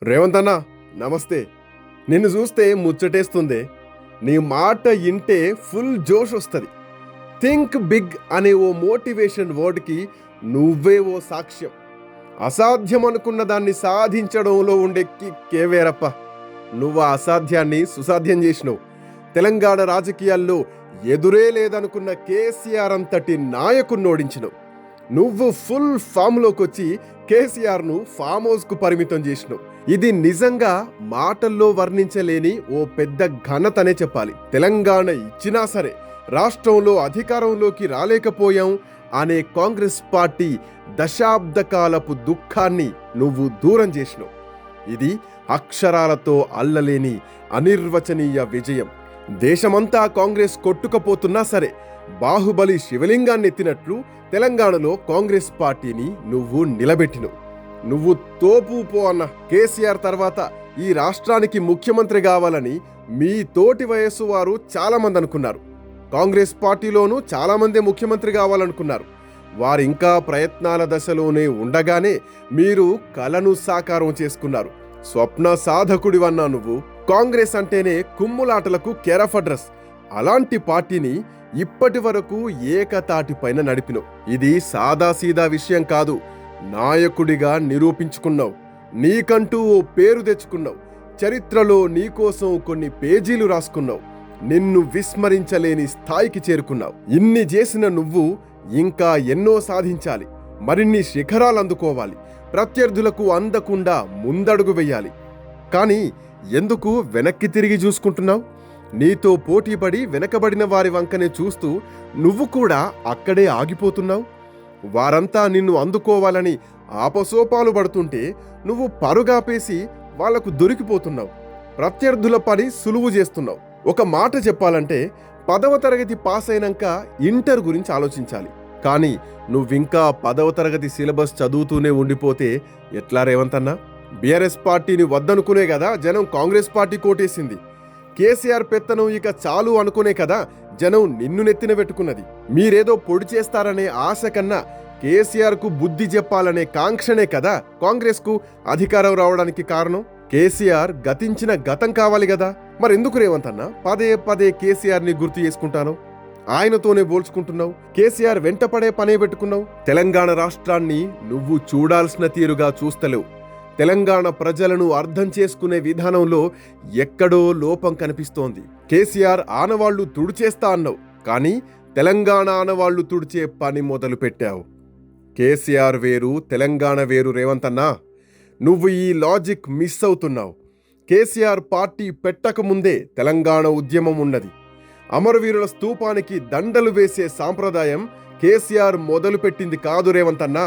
రేవంత్ అన్న, నమస్తే. నిన్ను చూస్తే ముచ్చటేస్తుంది. నీ మాట ఇంటే ఫుల్ జోష్ వస్తుంది. థింక్ బిగ్ అనే ఓ మోటివేషన్ వర్డ్కి నువ్వే ఓ సాక్ష్యం. అసాధ్యం అనుకున్న దాన్ని సాధించడంలో ఉండే కిక్కే వేరప్ప. నువ్వు ఆ అసాధ్యాన్ని సుసాధ్యం చేసినావు. తెలంగాణ రాజకీయాల్లో ఎదురే లేదనుకున్న కేసీఆర్ అంతటి నాయకుడిని ఓడించినావు. నువ్వు ఫుల్ ఫామ్లోకి వచ్చి కేసీఆర్ను ఫామ్ హౌస్కు పరిమితం చేసినావు. ఇది నిజంగా మాటల్లో వర్ణించలేని ఓ పెద్ద ఘనతనే చెప్పాలి. తెలంగాణ ఇచ్చినా సరే రాష్ట్రంలో అధికారంలోకి రాలేకపోయాం అనే కాంగ్రెస్ పార్టీ దశాబ్ద కాలపు దుఃఖాన్ని నువ్వు దూరం చేసినావు. ఇది అక్షరాలతో అల్లలేని అనిర్వచనీయ విజయం. దేశమంతా కాంగ్రెస్ కొట్టుకపోతున్నా సరే బాహుబలి శివలింగాన్ని ఎత్తినట్లు తెలంగాణలో కాంగ్రెస్ పార్టీని నువ్వు నిలబెట్టినవు. నువ్వు తోపు పో అన్న. కేసీఆర్ తర్వాత ఈ రాష్ట్రానికి ముఖ్యమంత్రి కావాలని మీ తోటి వయస్సు వారు చాలామంది అనుకున్నారు. కాంగ్రెస్ పార్టీలోనూ చాలామంది ముఖ్యమంత్రి కావాలనుకున్నారు. వారింకా ప్రయత్నాల దశలోనే ఉండగానే మీరు కలను సాకారం చేసుకున్నారు. స్వప్న సాధకుడివన్నా నువ్వు. కాంగ్రెస్ అంటేనే కుమ్ములాటలకు కేరఫ్ అడ్రస్. అలాంటి పార్టీని ఇప్పటి వరకు ఏకతాటిపైన నడిపినవు. ఇది సాదాసీదా విషయం కాదు. నాయకుడిగా నిరూపించుకున్నావు. నీకంటూ ఓ పేరు తెచ్చుకున్నావు. చరిత్రలో నీకోసం కొన్ని పేజీలు రాసుకున్నావు. నిన్ను విస్మరించలేని స్థాయికి చేరుకున్నావు. ఇన్ని చేసిన నువ్వు ఇంకా ఎన్నో సాధించాలి. మరిన్ని శిఖరాలు అందుకోవాలి. ప్రత్యర్థులకు అందకుండా ముందడుగు వెయ్యాలి. కానీ ఎందుకు వెనక్కి తిరిగి చూసుకుంటున్నావు? నీతో పోటీపడి వెనకబడిన వారి వంకనే చూస్తూ నువ్వు కూడా అక్కడే ఆగిపోతున్నావు. వారంతా నిన్ను అందుకోవాలని ఆపసోపాలు పడుతుంటే నువ్వు పరుగాపేసి వాళ్లకు దొరికిపోతున్నావు. ప్రత్యర్థుల పని సులువు చేస్తున్నావు. ఒక మాట చెప్పాలంటే 10వ తరగతి పాస్ అయినాక ఇంటర్ గురించి ఆలోచించాలి. కానీ నువ్వింకా 10వ తరగతి సిలబస్ చదువుతూనే ఉండిపోతే ఎట్లా రేవంత్ అన్నా? బీఆర్ఎస్ పార్టీని వద్దనుకునే కదా జనం కాంగ్రెస్ పార్టీ కోటేసింది. కేసీఆర్ పెత్తనం ఇక చాలు అనుకునే కదా జనం నిన్ను నెత్తిన పెట్టుకున్నది. మీరేదో పొడి చేస్తారనే ఆశ కన్నా కేసీఆర్కు బుద్ధి చెప్పాలనే కాంక్షనే కదా కాంగ్రెస్కు అధికారం రావడానికి కారణం. కేసీఆర్ గతించిన గతం కావాలి కదా. మరెందుకు రేవంత్ అన్న పదే పదే కేసీఆర్ని గుర్తు చేసుకుంటాను? ఆయనతోనే పోల్చుకుంటున్నావు. కేసీఆర్ వెంటపడే పనే పెట్టుకున్నావు. తెలంగాణ రాష్ట్రాన్ని నువ్వు చూడాల్సిన తీరుగా చూస్తలేవు. తెలంగాణ ప్రజలను అర్థం చేసుకునే విధానంలో ఎక్కడో లోపం కనిపిస్తోంది. కేసీఆర్ ఆనవాళ్లు తుడిచేస్తా అన్నావు, కానీ తెలంగాణ ఆనవాళ్లు తుడిచే పని మొదలు పెట్టావు. కేసీఆర్ వేరు, తెలంగాణ వేరు రేవంత్ అన్నా. నువ్వు ఈ లాజిక్ మిస్ అవుతున్నావు. కేసీఆర్ పార్టీ పెట్టకముందే తెలంగాణ ఉద్యమం ఉన్నది. అమరవీరుల స్తూపానికి దండలు వేసే సాంప్రదాయం కేసీఆర్ మొదలుపెట్టింది కాదు రేవంత్ అన్నా.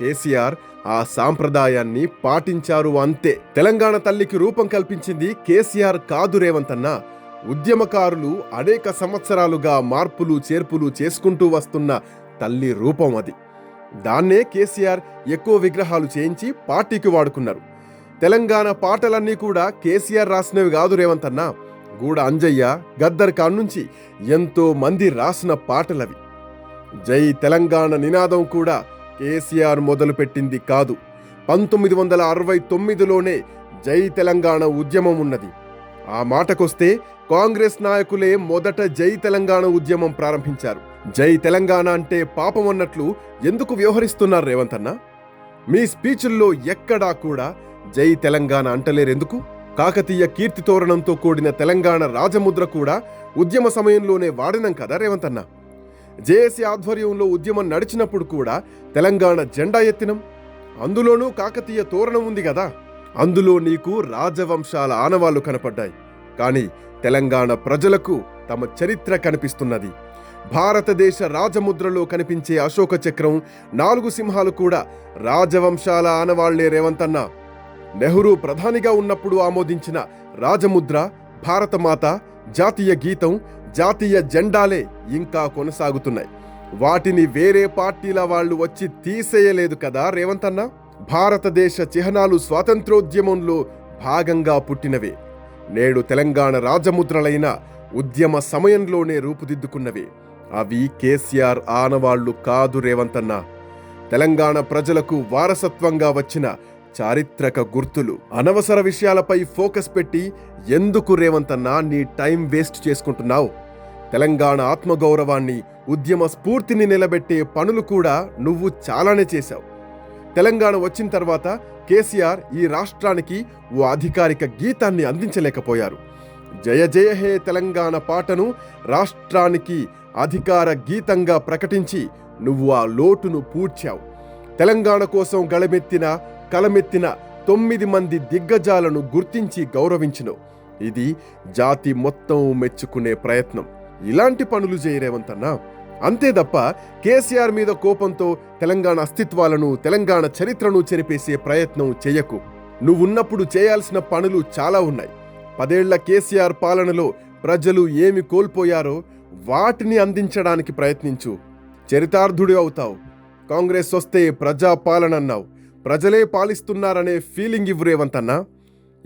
కేసీఆర్ ఆ సాంప్రదాయాన్ని పాటించారు అంతే. తెలంగాణ తల్లికి రూపం కల్పించింది కేసీఆర్ కాదు రేవంత్ అన్నా. ఉద్యమకారులు అనేక సంవత్సరాలుగా మార్పులు చేర్పులు చేసుకుంటూ వస్తున్న తల్లి రూపం అది. దాన్నే కేసీఆర్ ఎక్కువ విగ్రహాలు చేయించి పార్టీకి వాడుకున్నారు. తెలంగాణ పాటలన్నీ కూడా కేసీఆర్ రాసినవి కాదు రేవంత్ అన్నా. గూడ అంజయ్య, గద్దర్ ఖాన్ నుంచి ఎంతో మంది రాసిన పాటలవి. జై తెలంగాణ నినాదం కూడా కేసీఆర్ మొదలుపెట్టింది కాదు. 1969లోనే జై తెలంగాణ ఉద్యమం ఉన్నది. ఆ మాటకొస్తే కాంగ్రెస్ నాయకులే మొదట జై తెలంగాణ ఉద్యమం ప్రారంభించారు. జై తెలంగాణ అంటే పాపం అన్నట్లు ఎందుకు వ్యవహరిస్తున్నారు రేవంత్ అన్న? మీ స్పీచ్ల్లో ఎక్కడా కూడా జై తెలంగాణ అంటలేరెందుకు? కాకతీయ కీర్తి తోరణంతో కూడిన తెలంగాణ రాజముద్ర కూడా ఉద్యమ సమయంలోనే వాడినం కదా రేవంత్ అన్న. జేఏసీ ఆధ్వర్యంలో ఉద్యమం నడిచినప్పుడు కూడా తెలంగాణ జెండా ఎత్తినం. అందులోనూ కాకతీయ తోరణం ఉంది కదా. అందులో నీకు రాజవంశాల ఆనవాళ్లు కనపడ్డాయి. కానీ తెలంగాణ ప్రజలకు తమ చరిత్ర కనిపిస్తున్నది. భారతదేశ రాజముద్రలో కనిపించే అశోక చక్రం, 4 సింహాలు కూడా రాజవంశాల ఆనవాళ్లే రేవంత్ అన్న. నెహ్రూ ప్రధానిగా ఉన్నప్పుడు ఆమోదించిన రాజముద్ర, భారతమాత, జాతీయ గీతం, జాతీయ జెండాలే ఇంకా కొనసాగుతున్నాయి. వాటిని వేరే పార్టీల వాళ్ళు వచ్చి తీసేయలేదు కదా రేవంత్ అన్న. భారతదేశ చిహ్నాలు స్వాతంత్రోద్యమంలో భాగంగా పుట్టినవే. నేడు తెలంగాణ రాజముద్రలైన ఉద్యమ సమయంలోనే రూపుదిద్దుకున్నవే. అవి కేసీఆర్ ఆనవాళ్లు కాదు రేవంత్ అన్న. తెలంగాణ ప్రజలకు వారసత్వంగా వచ్చిన చారిత్రక గుర్తులు. అనవసర విషయాలపై ఫోకస్ పెట్టి ఎందుకు రేవంతన్నా నీ టైం వేస్ట్ చేసుకుంటున్నావు? తెలంగాణ ఆత్మగౌరవాన్ని, ఉద్యమ స్ఫూర్తిని నిలబెట్టే పనులు కూడా నువ్వు చాలానే చేశావు. తెలంగాణ వచ్చిన తర్వాత కేసీఆర్ ఈ రాష్ట్రానికి ఓ అధికారిక గీతాన్ని అందించలేకపోయారు. జయ జయ హే తెలంగాణ పాటను రాష్ట్రానికి అధికార గీతంగా ప్రకటించి నువ్వు ఆ లోటును పూడ్చావు. తెలంగాణ కోసం కలమెత్తిన 9 మంది దిగ్గజాలను గుర్తించి గౌరవించినవు. ఇది జాతి మొత్తం మెచ్చుకునే ప్రయత్నం. ఇలాంటి పనులు చేయరేవంతన్నా. అంతే తప్ప కేసీఆర్ మీద కోపంతో తెలంగాణ అస్తిత్వాలను, తెలంగాణ చరిత్రను చెరిపేసే ప్రయత్నం చెయ్యకు. నువ్వున్నప్పుడు చేయాల్సిన పనులు చాలా ఉన్నాయి. 10 ఏళ్ల కేసీఆర్ పాలనలో ప్రజలు ఏమి కోల్పోయారో వాటిని అందించడానికి ప్రయత్నించు. చరితార్థుడి అవుతావు. కాంగ్రెస్ వస్తే ప్రజాపాలన అన్నావు. ప్రజలే పాలిస్తున్నారనే ఫీలింగ్ ఇవ్వు రేవంతన్నా.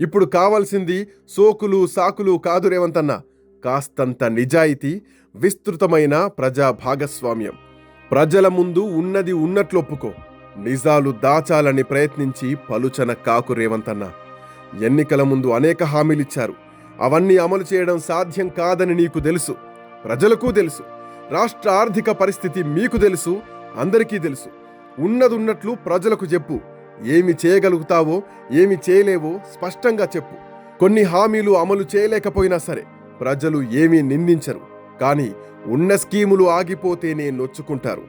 ఇప్పుడు కావాల్సింది సోకులు సాకులు కాదు రేవంతన్నా, కాస్తంత నిజాయితీ, విస్తృతమైన ప్రజా భాగస్వామ్యం. ప్రజల ముందు ఉన్నది ఉన్నట్లు ఒప్పుకో. నిజాలు దాచాలని ప్రయత్నించి పలుచన కాకు రేవంతన్నా. ఎన్నికల ముందు అనేక హామీలిచ్చారు. అవన్నీ అమలు చేయడం సాధ్యం కాదని నీకు తెలుసు, ప్రజలకు తెలుసు. రాష్ట్ర ఆర్థిక పరిస్థితి మీకు తెలుసు, అందరికీ తెలుసు. ఉన్నదున్నట్లు ప్రజలకు చెప్పు. ఏమి చేయగలుగుతావో, ఏమి చేయలేవో స్పష్టంగా చెప్పు. కొన్ని హామీలు అమలు చేయలేకపోయినా సరే ప్రజలు ఏమీ నిందించరు. కానీ ఉన్న స్కీములు ఆగిపోతేనే నొచ్చుకుంటారు.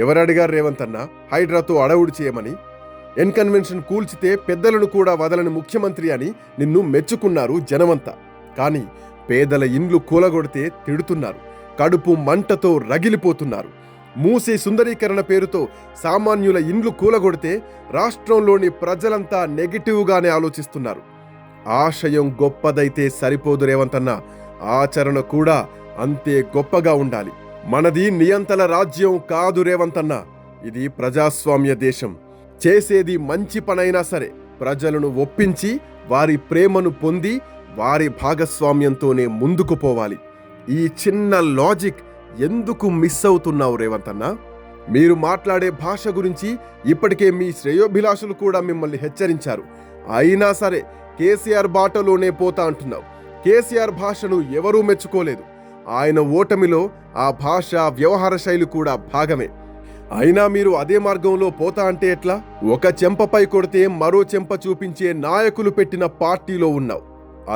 ఎవరడిగారు రేవంతన్నా హైడ్రాతో అడవుడు చేయమని? ఎన్కన్వెన్షన్ కూల్చితే పెద్దలను కూడా వదలని ముఖ్యమంత్రి అని నిన్ను మెచ్చుకున్నారు జనమంతా. కానీ పేదల ఇండ్లు కూలగొడితే తిడుతున్నారు, కడుపు మంటతో రగిలిపోతున్నారు. మూసీ సుందరీకరణ పేరుతో సామాన్యుల ఇండ్లు కూలగొడితే రాష్ట్రంలోని ప్రజలంతా నెగిటివ్గానే ఆలోచిస్తున్నారు. ఆశయం గొప్పదైతే సరిపోదు రేవంతన్నా, ఆచరణ కూడా అంతే గొప్పగా ఉండాలి. మనది నియంతల రాజ్యం కాదు రేవంతన్నా, ఇది ప్రజాస్వామ్య దేశం. చేసేది మంచి పనైనా సరే ప్రజలను ఒప్పించి వారి ప్రేమను పొంది వారి భాగస్వామ్యంతోనే ముందుకు పోవాలి. ఈ చిన్న లాజిక్ ఎందుకు మిస్ అవుతున్నావు రేవంతన్నా? మీరు మాట్లాడే భాష గురించి ఇప్పటికే మీ శ్రేయోభిలాషులు కూడా మిమ్మల్ని హెచ్చరించారు. అయినా సరే కేసీఆర్ బాటలోనే పోతా అంటున్నావు. కేసీఆర్ భాషను ఎవరూ మెచ్చుకోలేదు. ఆయన ఓటమిలో ఆ భాష, వ్యవహార శైలి కూడా భాగమే. అయినా మీరు అదే మార్గంలో పోతా అంటే ఎట్లా? ఒక చెంపపై కొడితే మరో చెంప చూపించే నాయకులు పెట్టిన పార్టీలో ఉన్నావు.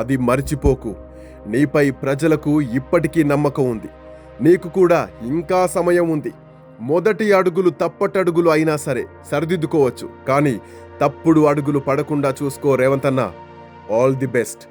అది మర్చిపోకు. నీపై ప్రజలకు ఇప్పటికీ నమ్మకం ఉంది. నీకు కూడా ఇంకా సమయం ఉంది. మొదటి అడుగులు తప్పటడుగులు అయినా సరే సరిదిద్దుకోవచ్చు. కానీ తప్పుడు అడుగులు పడకుండా చూసుకో రేవంతన్నా. All the best.